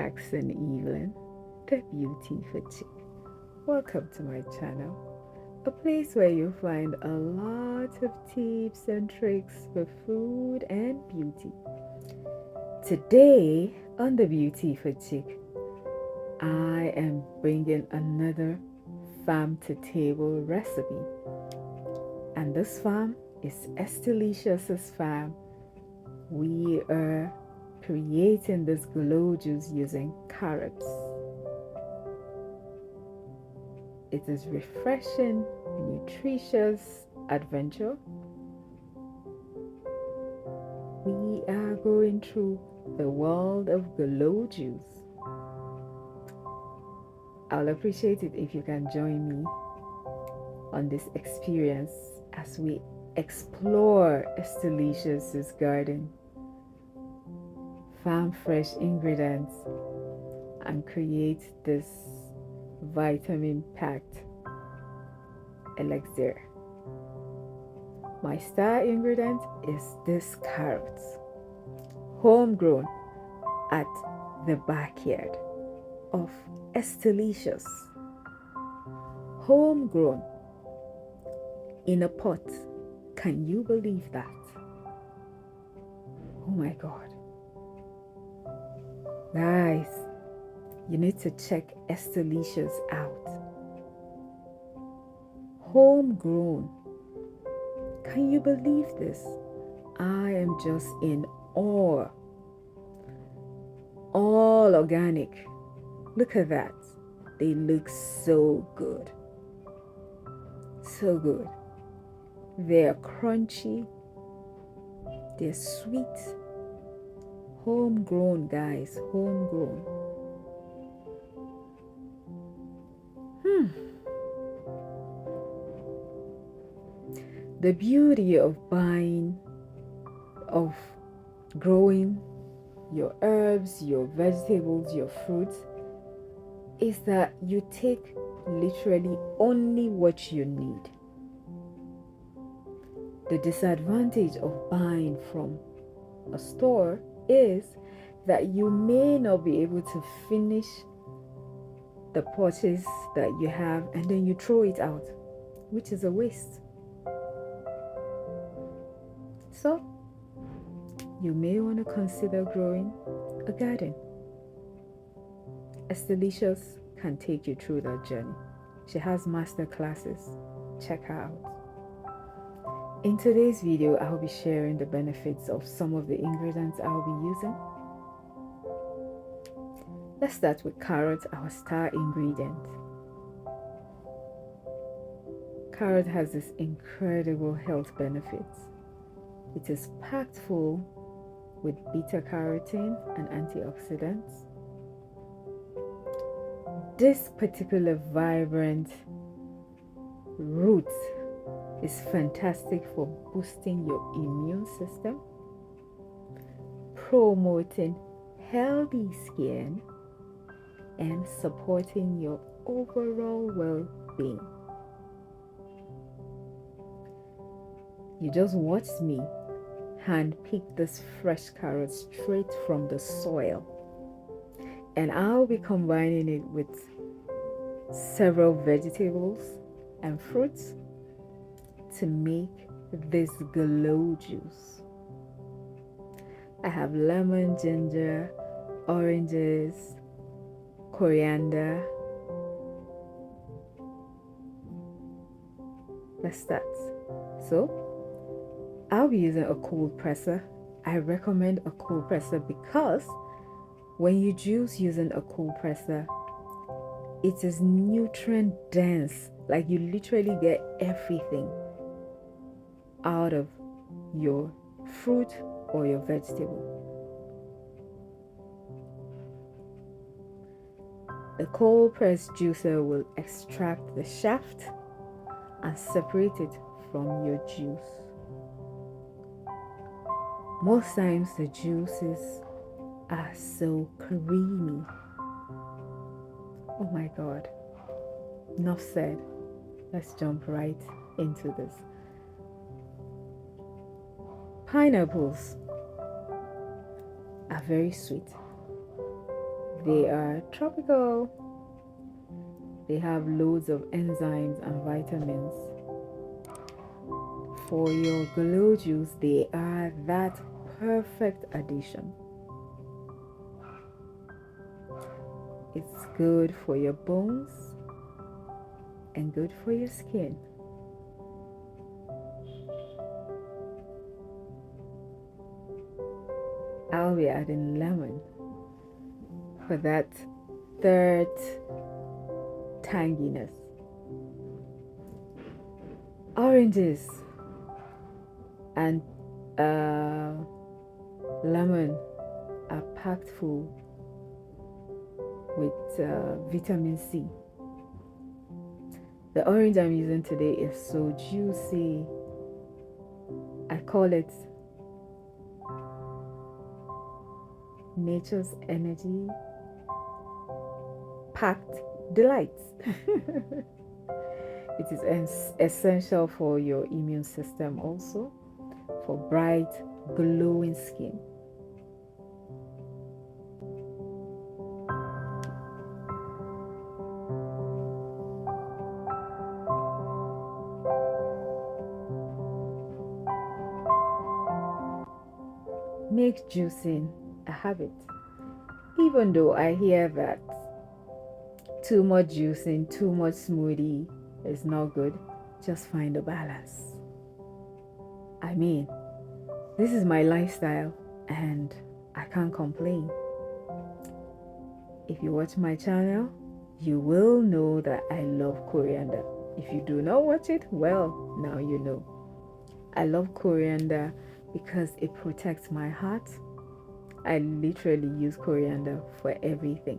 Jackson Evelyn, the Beauty Food Chick. Welcome to my channel, a place where you'll find a lot of tips and tricks for food and beauty. Today on the Beauty Food Chick, I am bringing another farm to table recipe, and this farm is Estelicious's farm. We are creating this glow juice using carrots. It is refreshing, nutritious adventure. We are going through the world of glow juice. I'll appreciate it if you can join me on this experience as we explore Estelicious's garden, farm fresh ingredients, and create this vitamin-packed elixir. My star ingredient is this carrot, homegrown at the backyard of Estelicious. Homegrown in a pot. Can you believe that? Oh my God. Guys, you need to check Estelicious out. Homegrown. Can you believe this? I am just in awe. All organic. Look at that. They look so good. So good. They're crunchy. They're sweet. Homegrown, guys. Homegrown. The beauty of growing your herbs, your vegetables, your fruits is that you take literally only what you need. The disadvantage of buying from a store is that you may not be able to finish the purchase that you have and then you throw it out, which is a waste. So, you may want to consider growing a garden. Estelicious can take you through that journey. She has master classes. Check her out. In today's video, I'll be sharing the benefits of some of the ingredients I'll be using. Let's start with carrot, our star ingredient. Carrot has this incredible health benefits. It is packed full with beta-carotene and antioxidants. This particular vibrant root is fantastic for boosting your immune system, promoting healthy skin, and supporting your overall well-being. You just watched me hand-pick this fresh carrot straight from the soil, and I'll be combining it with several vegetables and fruits to make this glow juice. I have lemon, ginger, oranges, coriander. Let's start. So, I'll be using a cold presser. I recommend a cold presser because when you juice using a cold presser, it is nutrient dense. Like you literally get everything out of your fruit or your vegetable. The cold press juicer will extract the shaft and separate it from your juice. Most times the juices are so creamy. Oh my God. Enough said. Let's jump right into this. Pineapples are very sweet, They are tropical. They have loads of enzymes and vitamins. For your glow juice, they are that perfect addition. It's good for your bones and good for your skin. I'll be adding lemon for that third tanginess. Oranges and lemon are packed full with vitamin C. The orange I'm using today is so juicy. I call it nature's energy packed delights. It is essential for your immune system also, for bright, glowing skin. Make juicing a habit. Even though I hear that too much juicing, too much smoothie is not good, just find a balance. I mean, this is my lifestyle and I can't complain. If you watch my channel, you will know that I love coriander. If you do not watch it, well, now you know. I love coriander because it protects my heart. I literally use coriander for everything.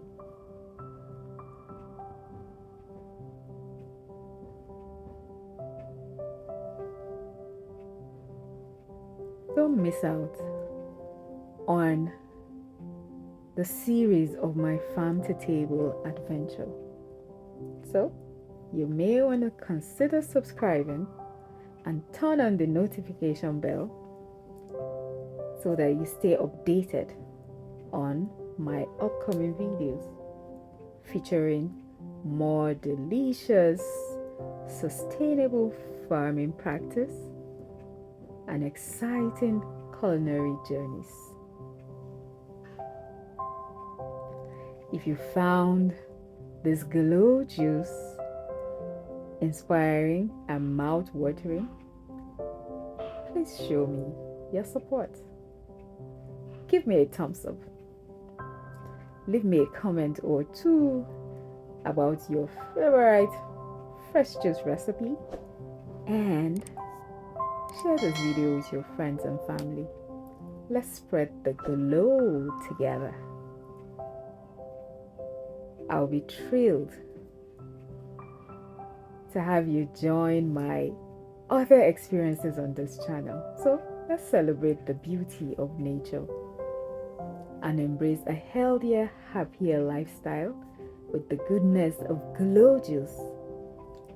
Don't miss out on the series of my farm to table adventure. So you may want to consider subscribing and turn on the notification bell so that you stay updated on my upcoming videos featuring more delicious, sustainable farming practice and exciting culinary journeys. If you found this glow juice inspiring and mouth-watering, please show me your support. Give me a thumbs up. Leave me a comment or two about your favorite fresh juice recipe and share this video with your friends and family. Let's spread the glow together. I'll be thrilled to have you join my other experiences on this channel. So let's celebrate the beauty of nature and embrace a healthier, happier lifestyle with the goodness of glow juice.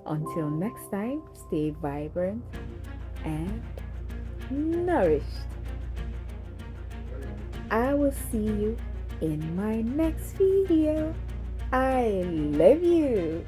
Until next time, stay vibrant and nourished. I will see you in my next video. I love you.